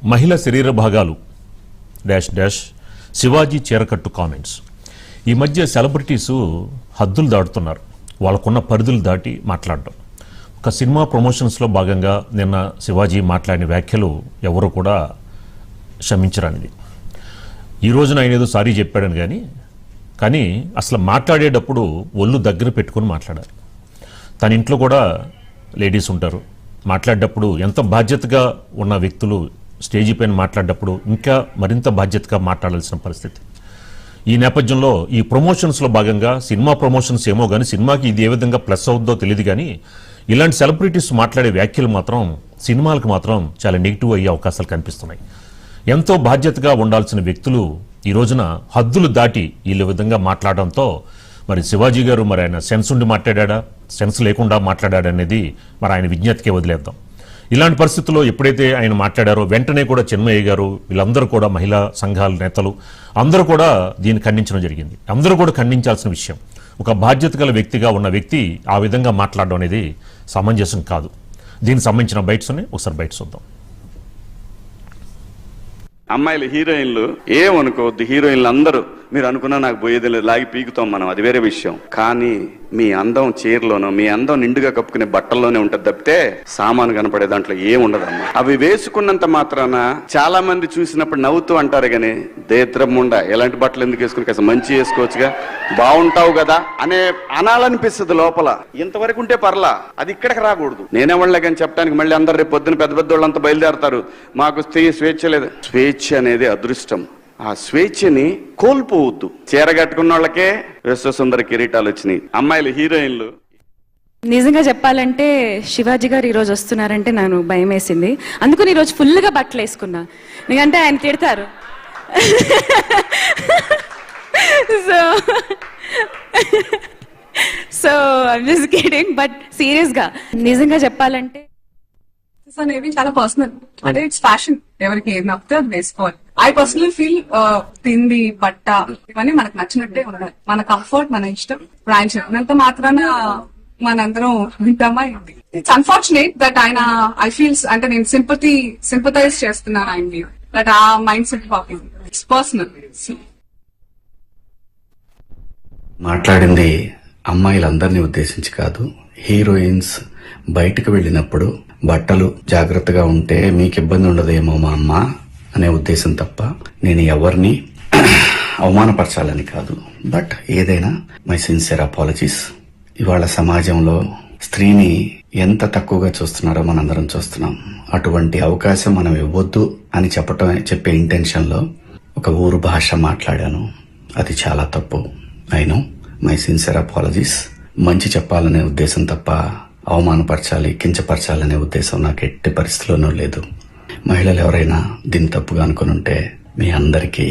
మహిళ శరీర భాగాలు డాష్ డాష్ శివాజీ చీరకట్టు కామెంట్స్. ఈ మధ్య సెలబ్రిటీసు హద్దులు దాటుతున్నారు, వాళ్ళకున్న పరిధులు దాటి మాట్లాడడం. ఒక సినిమా ప్రమోషన్స్లో భాగంగా నిన్న శివాజీ మాట్లాడిన వ్యాఖ్యలు ఎవరు కూడా క్షమించరానిది. ఈ రోజున ఆయన ఏదో సారీ చెప్పాడని కానీ అసలు మాట్లాడేటప్పుడు ఒళ్ళు దగ్గర పెట్టుకుని మాట్లాడాలి. తన ఇంట్లో కూడా లేడీస్ ఉంటారు, మాట్లాడేటప్పుడు ఎంత బాధ్యతగా ఉన్న వ్యక్తులు స్టేజీ పైన మాట్లాడేటప్పుడు ఇంకా మరింత బాధ్యతగా మాట్లాడాల్సిన పరిస్థితి. ఈ నేపథ్యంలో ఈ ప్రమోషన్స్లో భాగంగా సినిమా ప్రమోషన్స్ ఏమో కానీ సినిమాకి ఇది ఏ విధంగా ప్లస్ అవుద్దో తెలియదు, కానీ ఇలాంటి సెలబ్రిటీస్ మాట్లాడే వ్యాఖ్యలు మాత్రం సినిమాలకు మాత్రం చాలా నెగిటివ్ అయ్యే అవకాశాలు కనిపిస్తున్నాయి. ఎంతో బాధ్యతగా ఉండాల్సిన వ్యక్తులు ఈ రోజున హద్దులు దాటి వీళ్ళ విధంగా మాట్లాడడంతో మరి శివాజీ గారు మరి ఆయన సెన్స్ ఉండి మాట్లాడా, సెన్స్ లేకుండా మాట్లాడా అనేది మరి ఆయన విజ్ఞతకే వదిలేద్దాం. ఇలాంటి పరిస్థితుల్లో ఎప్పుడైతే ఆయన మాట్లాడారో వెంటనే కూడా చిన్మయ్య గారు వీళ్ళందరూ కూడా మహిళా సంఘాల నేతలు అందరూ కూడా దీన్ని ఖండించడం జరిగింది. అందరూ కూడా ఖండించాల్సిన విషయం. ఒక బాధ్యత గల వ్యక్తిగా ఉన్న వ్యక్తి ఆ విధంగా మాట్లాడడం అనేది సమంజసం కాదు. దీనికి సంబంధించిన బైట్స్ ఉన్నాయి, ఒకసారి బైట్స్ చూద్దాం. అమ్మాయిలు హీరోయిన్లు ఏమనుకోవద్దు, హీరోయిన్లు అందరూ మీరు అనుకున్నా నాకు పోయేది లేదు, లాగి పీకుతాం మనం, అది వేరే విషయం. కానీ మీ అందం చీరలోనో మీ అందం నిండుగా కప్పుకునే బట్టల్లోనే ఉంటది తప్పితే సామాను కనపడే దాంట్లో ఏముండదమ్మా. అవి వేసుకున్నంత మాత్రాన చాలా మంది చూసినప్పుడు నవ్వుతూ అంటారు కానీ దేత్రముండ ఎలాంటి బట్టలు ఎందుకు వేసుకుని కాస్త మంచి వేసుకోవచ్చుగా, బాగుంటావు కదా అనాలనిపిస్తుంది లోపల. ఇంతవరకు ఉంటే పర్లా, అది ఇక్కడికి రాకూడదు. నేనేవాళ్ళే కానీ చెప్పడానికి మళ్ళీ అందరు రేపు పొద్దున పెద్ద పెద్ద వాళ్ళంతా బయలుదేరతారు, మాకు స్వేచ్ఛ లేదు. స్వేచ్ఛ అనేది అదృష్టం, ఆ స్వేచ్ఛని కోల్పోవద్దు. చీర కట్టుకున్న వాళ్ళకే విశ్వసుందర కిరీటాలు వచ్చినాయి. అమ్మాయిలు హీరోయిన్లు నిజంగా చెప్పాలంటే శివాజీ గారు ఈరోజు వస్తున్నారంటే నాకు భయం వేసింది. అందుకని ఈరోజు ఫుల్గా బట్టలు వేసుకున్నా, ఎందుకంటే ఆయన తిడతారు. So I'm just kidding, but సీరియస్గా నిజంగా చెప్పాలంటే అనేవి చాలా పర్సనల్, అంటే ఇట్స్ ఫ్యాషన్, ఎవరికి ఏం నచ్చితే అది వేసుకోవాలి. ఐ పర్సనల్ ఫీల్ తిండి బట్ట ఇవన్నీ మనకు నచ్చినట్టే ఉండాలి, మన కంఫర్ట్ మన ఇష్టం. ఇప్పుడు ఆయన చెప్పినంత మాత్రాన మనందరం వింటామా ఏంటి? ఇట్స్ అన్ఫార్చునేట్ దట్ ఆయన ఐ ఫీల్స్ అంటే నేను సింపథైజ్ చేస్తున్నాను ఆయన్ని, దట్ ఆ mind set popping. It's personal. మాట్లాడింది అమ్మాయిలందరినీ ఉద్దేశించి కాదు, హీరోయిన్స్ బయటకు వెళ్ళినప్పుడు బట్టలు జాగ్రత్తగా ఉంటే మీకు ఇబ్బంది ఉండదేమో మా అమ్మ అనే ఉద్దేశం తప్ప నేను ఎవరిని అవమానపరచాలని కాదు. బట్ ఏదైనా మై సిన్సియర్ అపాలజీస్. ఇవాళ సమాజంలో స్త్రీని ఎంత తక్కువగా చూస్తున్నారో మనందరం చూస్తున్నాం. అటువంటి అవకాశం మనం ఇవ్వద్దు అని చెప్పే ఇంటెన్షన్ లో ఒక ఊరు భాష మాట్లాడాను, అది చాలా తప్పు. I know, my sincere apologies. మంచి చెప్పాలనే ఉద్దేశం తప్ప అవమానపరచాలి కించపరచాలనే ఉద్దేశం నాకు ఎట్టి పరిస్థితుల్లోనూ లేదు. మహిళలు ఎవరైనా దీన్ని తప్పుగా అనుకుని ఉంటే మీ అందరికీ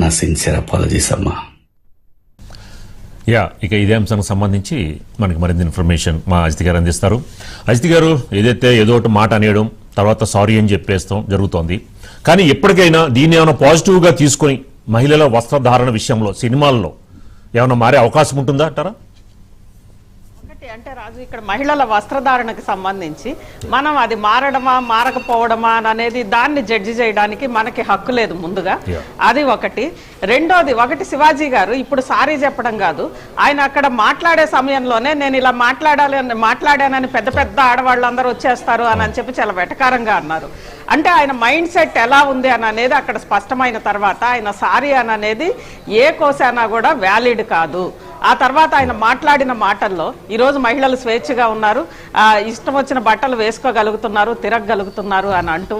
నా సిన్సియర్ అపాలజీస్ అమ్మా. ఇక ఇదే అంశానికి సంబంధించి మనకి మరింత ఇన్ఫర్మేషన్ మా అజిత్ గారు అందిస్తారు. అజిత్ గారు, ఏదైతే ఏదో ఒకటి మాట అనేయడం తర్వాత సారీ అని చెప్పేస్తాం జరుగుతోంది, కానీ ఎప్పటికైనా దీన్ని ఏమైనా పాజిటివ్గా తీసుకొని మహిళల వస్త్రధారణ విషయంలో సినిమాల్లో ఏమైనా మారే అవకాశం ఉంటుందా అంటారా? అంటే రాజు, ఇక్కడ మహిళల వస్త్రధారణకు సంబంధించి మనం అది మారడమా మారకపోవడమా అనేది దాన్ని జడ్జి చేయడానికి మనకి హక్కు లేదు ముందుగా. అది ఒకటి. రెండోది, శివాజీ గారు ఇప్పుడు సారీ చెప్పడం కాదు, ఆయన అక్కడ మాట్లాడే సమయంలోనే నేను ఇలా మాట్లాడానని పెద్ద పెద్ద ఆడవాళ్ళందరూ వచ్చేస్తారు అని చెప్పి చాలా వెటకారంగా అన్నారు. అంటే ఆయన మైండ్ సెట్ ఎలా ఉంది అని అనేది అక్కడ స్పష్టమైన తర్వాత ఆయన సారీ అని అనేది ఏ కోసైనా కూడా వ్యాలిడ్ కాదు. ఆ తర్వాత ఆయన మాట్లాడిన మాటల్లో ఈరోజు మహిళలు స్వేచ్ఛగా ఉన్నారు, ఇష్టం వచ్చిన బట్టలు వేసుకోగలుగుతున్నారు, తిరగగలుగుతున్నారు అని అంటూ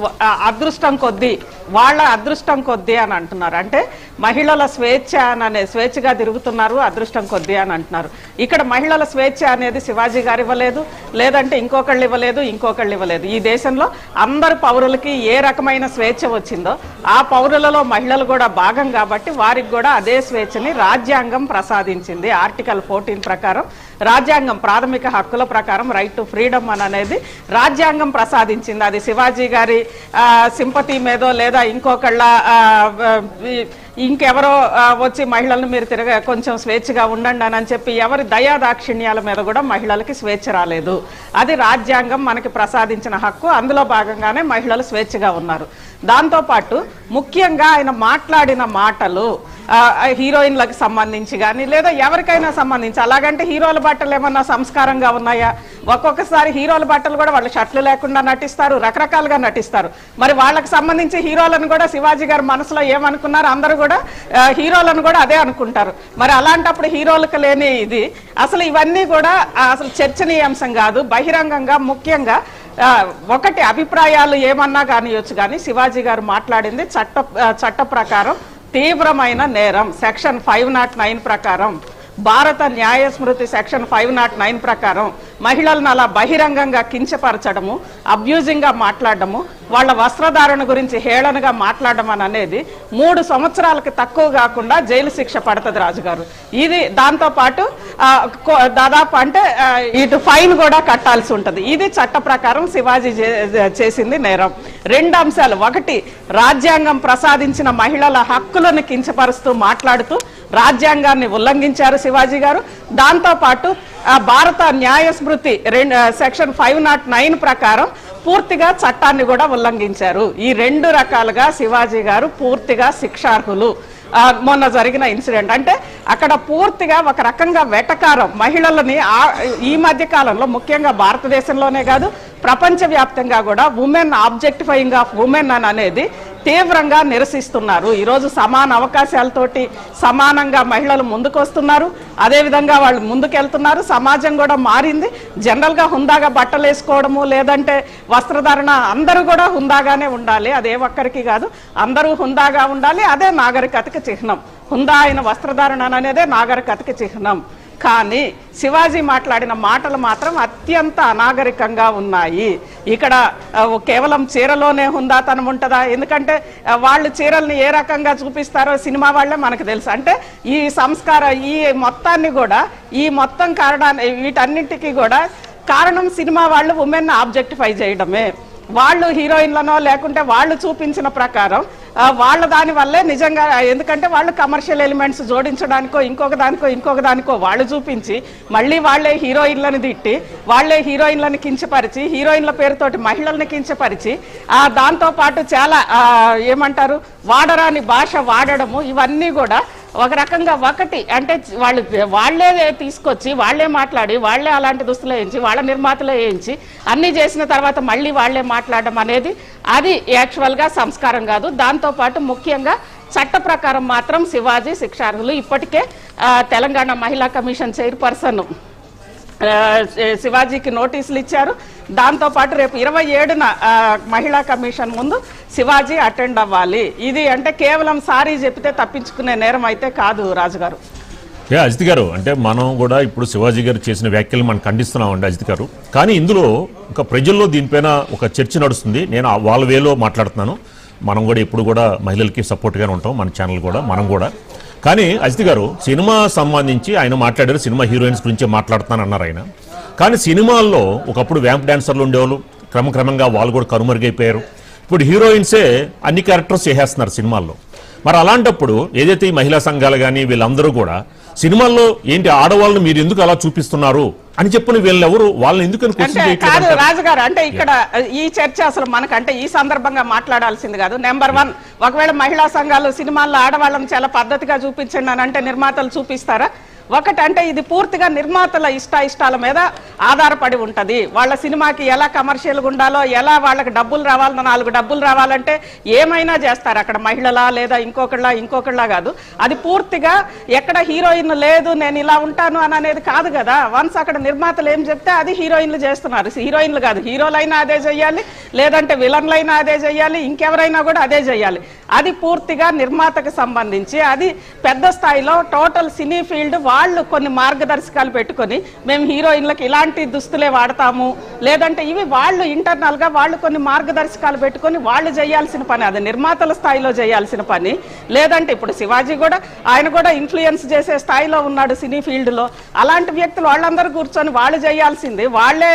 అదృష్టం కొద్దీ వాళ్ళ అదృష్టం కొద్దీ అని అంటున్నారు. అంటే మహిళల స్వేచ్ఛ అనే స్వేచ్ఛగా తిరుగుతున్నారు అదృష్టం కొద్దీ అని అంటున్నారు. ఇక్కడ మహిళల స్వేచ్ఛ అనేది శివాజీ గారు ఇవ్వలేదు, లేదంటే ఇంకొకళ్ళు ఇవ్వలేదు. ఈ దేశంలో అందరు పౌరులకి ఏ రకమైన స్వేచ్ఛ వచ్చిందో ఆ పౌరులలో మహిళలు కూడా భాగం కాబట్టి వారికి కూడా అదే స్వేచ్ఛని రాజ్యాంగం ప్రసాదించింది. ఆర్టికల్ 14 ప్రకారం రాజ్యాంగం ప్రాథమిక హక్కుల ప్రకారం రైట్ టు ఫ్రీడమ్ అనేది రాజ్యాంగం ప్రసాదించింది. అది శివాజీ గారి సింపతి మీదో లేదా ఇంకొకళ్ళ ఇంకెవరో వచ్చి మహిళలను మీరు కొంచెం స్వేచ్ఛగా ఉండండి అని చెప్పి ఎవరి దయాదాక్షిణ్యాల మీద కూడా మహిళలకి స్వేచ్ఛ రాలేదు. అది రాజ్యాంగం మనకి ప్రసాదించిన హక్కు. అందులో భాగంగానే మహిళలు స్వేచ్ఛగా ఉన్నారు. దాంతోపాటు ముఖ్యంగా ఆయన మాట్లాడిన మాటలు హీరోయిన్లకు సంబంధించి కానీ లేదా ఎవరికైనా సంబంధించి, అలాగంటే హీరోల బట్టలు ఏమన్నా సంస్కారంగా ఉన్నాయా? ఒక్కొక్కసారి హీరోల బట్టలు కూడా వాళ్ళు షర్ట్లు లేకుండా నటిస్తారు, రకరకాలుగా నటిస్తారు. మరి వాళ్ళకి సంబంధించి హీరోలను కూడా శివాజీ గారు మనసులో ఏమనుకున్నారు? అందరూ కూడా హీరోలను కూడా అదే అనుకుంటారు. మరి అలాంటప్పుడు హీరోలకు లేని ఇది అసలు ఇవన్నీ కూడా అసలు చర్చనీయాంశం కాదు. బహిరంగంగా ముఖ్యంగా ఒకటి అభిప్రాయాలు ఏమన్నా కానియొచ్చు, కానీ శివాజీ గారు మాట్లాడింది చట్ట ప్రకారం తీవ్రమైన నేరం. సెక్షన్ 509 ప్రకారం, భారత న్యాయ స్మృతి సెక్షన్ 509 ప్రకారం మహిళలను అలా బహిరంగంగా కించపరచడము, అబ్యూజింగ్ గా మాట్లాడడము, వాళ్ళ వస్త్రధారణ గురించి హేళనగా మాట్లాడడం అనేది 3 సంవత్సరాలకు తక్కువ కాకుండా జైలు శిక్ష పడుతుంది రాజుగారు. ఇది దాంతో పాటు దాదాపు అంటే ఇటు ఫైన్ కూడా కట్టాల్సి ఉంటుంది. ఇది చట్ట ప్రకారం శివాజీ చేసింది నేరం. 2 అంశాలు. ఒకటి, రాజ్యాంగం ప్రసాదించిన మహిళల హక్కులను కించపరుస్తూ మాట్లాడుతూ రాజ్యాంగాన్ని ఉల్లంఘించారు శివాజీ గారు. దాంతో పాటు భారత న్యాయ స్మృతి సెక్షన్ 509 ప్రకారం పూర్తిగా చట్టాన్ని కూడా ఉల్లంఘించారు. ఈ 2 రకాలుగా శివాజీ గారు పూర్తిగా శిక్షార్హులు. మొన్న జరిగిన ఇన్సిడెంట్ అంటే అక్కడ పూర్తిగా ఒక రకంగా వెటకారం మహిళలని ఈ మధ్య కాలంలో ముఖ్యంగా భారతదేశంలోనే కాదు ప్రపంచవ్యాప్తంగా కూడా ఉమెన్ ఆబ్జెక్టిఫైయింగ్ ఆఫ్ ఉమెన్ అనేది తీవ్రంగా నిరసిస్తున్నారు. ఈరోజు సమాన అవకాశాలతోటి సమానంగా మహిళలు ముందుకొస్తున్నారు, అదేవిధంగా వాళ్ళు ముందుకెళ్తున్నారు. సమాజం కూడా మారింది. జనరల్గా హుందాగా బట్టలు వేసుకోవడము లేదంటే వస్త్రధారణ అందరూ కూడా హుందాగానే ఉండాలి. అదే ఒక్కరికి కాదు, అందరూ హుందాగా ఉండాలి. అదే నాగరికతకి చిహ్నం. హుందా అయిన వస్త్రధారణ అనేదే నాగరికతకి చిహ్నం. కానీ శివాజీ మాట్లాడిన మాటలు మాత్రం అత్యంత అనాగరికంగా ఉన్నాయి. ఇక్కడ కేవలం చీరలోనే హుందాతనం ఉంటుందా? ఎందుకంటే వాళ్ళు చీరల్ని ఏ రకంగా చూపిస్తారో సినిమా వాళ్ళే మనకు తెలుసు. అంటే ఈ సంస్కారం ఈ మొత్తాన్ని కూడా ఈ మొత్తం కారణాన్ని వీటన్నింటికి కూడా కారణం సినిమా వాళ్ళు ఉమెన్ ఆబ్జెక్టిఫై చేయడమే. వాళ్ళు హీరోయిన్లనో లేకుంటే వాళ్ళు చూపించిన ప్రకారం వాళ్ళ దాని వల్లే నిజంగా, ఎందుకంటే వాళ్ళు కమర్షియల్ ఎలిమెంట్స్ జోడించడానికో ఇంకొక దానికో వాళ్ళు చూపించి మళ్ళీ వాళ్ళే హీరోయిన్లను తిట్టి వాళ్ళే హీరోయిన్లను కించపరిచి హీరోయిన్ల పేరుతోటి మహిళల్ని కించపరిచి దాంతోపాటు చాలా ఏమంటారు వాడరాని భాష వాడడము, ఇవన్నీ కూడా ఒక రకంగా ఒకటి అంటే వాళ్ళే తీసుకొచ్చి వాళ్ళే మాట్లాడి వాళ్ళే అలాంటి దుస్తులు వేయించి వాళ్ళ నిర్మాతలు వేయించి అన్నీ చేసిన తర్వాత మళ్ళీ వాళ్ళే మాట్లాడడం అనేది అది యాక్చువల్గా సంస్కారం కాదు. దాంతోపాటు ముఖ్యంగా చట్ట ప్రకారం మాత్రం శివాజీ శిక్షార్హులు. ఇప్పటికే తెలంగాణ మహిళా కమిషన్ చైర్పర్సన్ శివాజీకి నోటీసులు ఇచ్చారు. దాంతోపాటు రేపు 27న మహిళా కమిషన్ ముందు శివాజీ అటెండ్ అవ్వాలి. ఇది అంటే కేవలం సారీ చెప్తే తప్పించుకునే నేరం అయితే కాదు రాజుగారు. అజిత్ గారు, అంటే మనం కూడా ఇప్పుడు శివాజీ గారు చేసిన వ్యాఖ్యలు మనం ఖండిస్తున్నామండి అజిత్ గారు. కానీ ఇందులో ఒక ప్రజల్లో దీనిపైన ఒక చర్చ నడుస్తుంది. నేను వాళ్ళ వేలో మాట్లాడుతున్నాను. మనం కూడా ఇప్పుడు కూడా మహిళలకి సపోర్ట్గానే ఉంటాం, మన ఛానల్ కూడా మనం కూడా. కానీ అజిత్ గారు సినిమా సంబంధించి ఆయన మాట్లాడారు, సినిమా హీరోయిన్స్ గురించే మాట్లాడుతాను అన్నారు ఆయన. కానీ సినిమాల్లో ఒకప్పుడు వ్యాంప్ డాన్సర్లు ఉండేవాళ్ళు, క్రమక్రమంగా వాళ్ళు కూడా కనుమరుగైపోయారు. ఇప్పుడు హీరోయిన్సే అన్ని క్యారెక్టర్స్ చేసేస్తున్నారు సినిమాల్లో. మరి అలాంటప్పుడు ఏదైతే ఈ మహిళా సంఘాలు కానీ వీళ్ళందరూ కూడా సినిమాల్లో ఏంటి ఆడవాళ్ళని మీరు ఎందుకు అలా చూపిస్తున్నారు అని చెప్పిన వీళ్ళు ఎవరు వాళ్ళని ఎందుకు కాదు రాజుగారు. అంటే ఇక్కడ ఈ చర్చ అసలు మనకంటే ఈ సందర్భంగా మాట్లాడాల్సింది కాదు. నెంబర్ 1, ఒకవేళ మహిళా సంఘాలు సినిమాల్లో ఆడవాళ్ళని చాలా పద్ధతిగా చూపించండి అని అంటే నిర్మాతలు చూపిస్తారా? ఒకటంటే ఇది పూర్తిగా నిర్మాతల ఇష్టాల మీద ఆధారపడి ఉంటది. వాళ్ళ సినిమాకి ఎలా కమర్షియల్గా ఉండాలో, ఎలా వాళ్ళకి డబ్బులు రావాలన్నా 4 డబ్బులు రావాలంటే ఏమైనా చేస్తారు. అక్కడ మహిళలా లేదా ఇంకొకళ్ళ కాదు. అది పూర్తిగా ఎక్కడ హీరోయిన్ లేదు నేను ఇలా ఉంటాను అని అనేది కాదు కదా. వన్స్ అక్కడ నిర్మాతలు ఏం చెప్తే అది హీరోయిన్లు చేస్తున్నారు. హీరోయిన్లు కాదు, హీరోలైనా అదే చెయ్యాలి, లేదంటే విలన్లైనా అదే చెయ్యాలి, ఇంకెవరైనా కూడా అదే చెయ్యాలి. అది పూర్తిగా నిర్మాతకు సంబంధించి అది పెద్ద స్థాయిలో టోటల్ సినీ ఫీల్డ్ వాళ్ళు కొన్ని మార్గదర్శకాలు పెట్టుకొని మేము హీరోయిన్లకు ఇలాంటి దుస్తులే వాడతాము, లేదంటే ఇవి వాళ్ళు ఇంటర్నల్ గా వాళ్ళు కొన్ని మార్గదర్శకాలు పెట్టుకొని వాళ్ళు చేయాల్సిన పని, అది నిర్మాతల స్థాయిలో చేయాల్సిన పని. లేదంటే ఇప్పుడు శివాజీ కూడా ఆయన కూడా ఇన్ఫ్లుయెన్స్ చేసే స్థాయిలో ఉన్నాడు సినీ ఫీల్డ్ లో. అలాంటి వ్యక్తులు వాళ్ళందరూ కూర్చొని వాళ్ళు చేయాల్సింది, వాళ్లే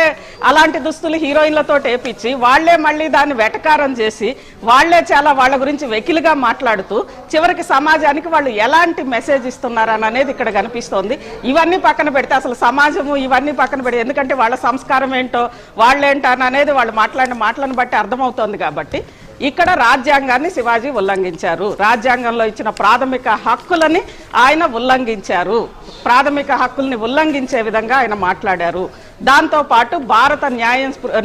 అలాంటి దుస్తులు హీరోయిన్లతో వేపించి వాళ్లే మళ్ళీ దాన్ని వెటకారం చేసి వాళ్లే చాలా వాళ్ళ గురించి వెకిలిగా మాట్లాడుతూ చివరికి సమాజానికి వాళ్ళు ఎలాంటి మెసేజ్ ఇస్తున్నారని అనేది ఇక్కడ కనిపిస్తోంది. ఇవన్నీ పక్కన పెడితే అసలు సమాజము ఇవన్నీ పక్కన పెడితే, ఎందుకంటే వాళ్ళ సంస్కారం ఏంటో వాళ్ళేంటో అనేది వాళ్ళు మాట్లాడిన మాటలను బట్టి అర్థమవుతోంది. కాబట్టి ఇక్కడ రాజ్యాంగాన్ని శివాజీ ఉల్లంఘించారు, రాజ్యాంగంలో ఇచ్చిన ప్రాథమిక హక్కులని ఆయన ఉల్లంఘించారు, ప్రాథమిక హక్కుల్ని ఉల్లంఘించే విధంగా ఆయన మాట్లాడారు. దాంతో పాటు భారత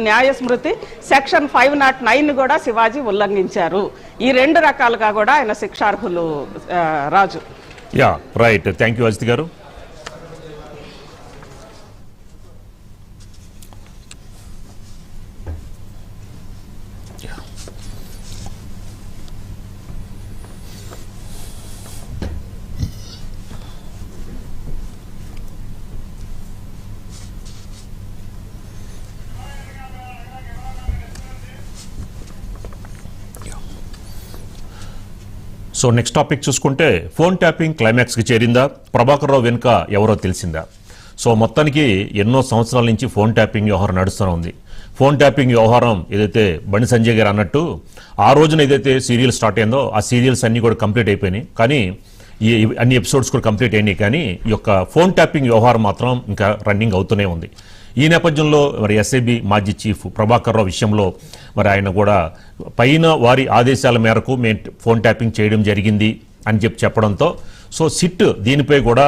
న్యాయ స్మృతి సెక్షన్ 509 కూడా శివాజీ ఉల్లంఘించారు. ఈ 2 రకాలుగా కూడా ఆయన శిక్షార్హులు Raju. Yeah right, thank you Ajith గారు. సో నెక్స్ట్ టాపిక్ చూసుకుంటే ఫోన్ ట్యాపింగ్ క్లైమాక్స్కి చేరిందా, ప్రభాకర్ రావు వెనుక ఎవరో తెలిసిందా? సో మొత్తానికి ఎన్నో సంవత్సరాల నుంచి ఫోన్ ట్యాపింగ్ వ్యవహారం నడుస్తూనే ఉంది. ఫోన్ ట్యాపింగ్ వ్యవహారం ఏదైతే బండి సంజయ్ గారు అన్నట్టు ఆ రోజున ఏదైతే సీరియల్ స్టార్ట్ అయిందో ఆ సీరియల్స్ అన్నీ కూడా కంప్లీట్ అయిపోయినాయి, కానీ ఈ అన్ని ఎపిసోడ్స్ కూడా కంప్లీట్ అయినాయి. కానీ ఈ యొక్క ఫోన్ ట్యాపింగ్ వ్యవహారం మాత్రం ఇంకా రన్నింగ్ అవుతూనే ఉంది. ఈ నేపథ్యంలో మరి ఎస్ఐబి మాజీ చీఫ్ ప్రభాకర్ రావు విషయంలో మరి ఆయన కూడా పైన వారి ఆదేశాల మేరకు మేము ఫోన్ ట్యాపింగ్ చేయడం జరిగింది అని చెప్పడంతో సో సిట్ దీనిపై కూడా